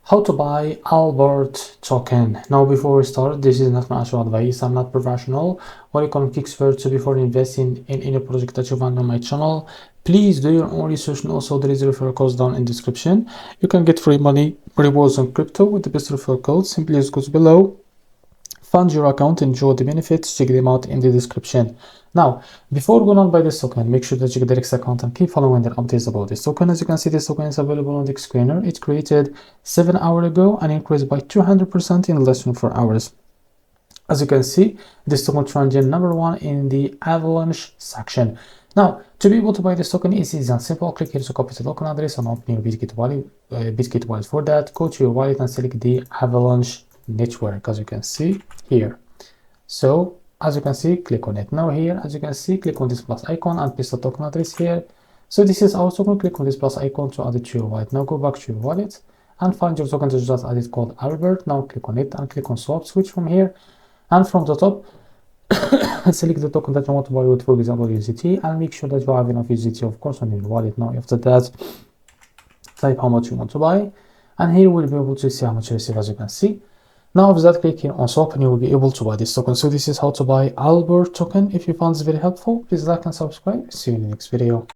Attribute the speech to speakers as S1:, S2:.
S1: How to buy Albert token. Now before we start, this is not financial advice, I'm not professional or economic expert, so before investing in any project that you find on my channel, please do your own research. And also there is a referral code down in description. You can get free money rewards on crypto with the best referral code. Simply use goes below, fund your account, enjoy the benefits, check them out in the description. Now, before going on by this token, make sure that you get the REFERRAL account and keep following the updates about this token. As you can see, this token is available on the screener. It created 7 hours ago and increased by 200% in less than 4 hours. As you can see, this token trending #1 in the avalanche section. Now, to be able to buy this token is easy and simple. Click here to copy the token address and open your Bitget wallet. For that, go to your wallet and select the avalanche network, as you can see here. So as you can see, click on it. Now here, as you can see, click on this plus icon and paste the token address here. So this is our token. Click on this plus icon to add it to your wallet. Now go back to your wallet and find your token that you just added called Albert. Now click on it and click on swap switch from here, and from the top select the token that you want to buy with, for example USDT, and make sure that you have enough USDT, of course, on your wallet. Now after that, type how much you want to buy, and here we'll be able to see how much you receive, as you can see. Now after that, click here on swap and you will be able to buy this token. So this is how to buy Albert token. If you found this very helpful, please like and subscribe. See you in the next video.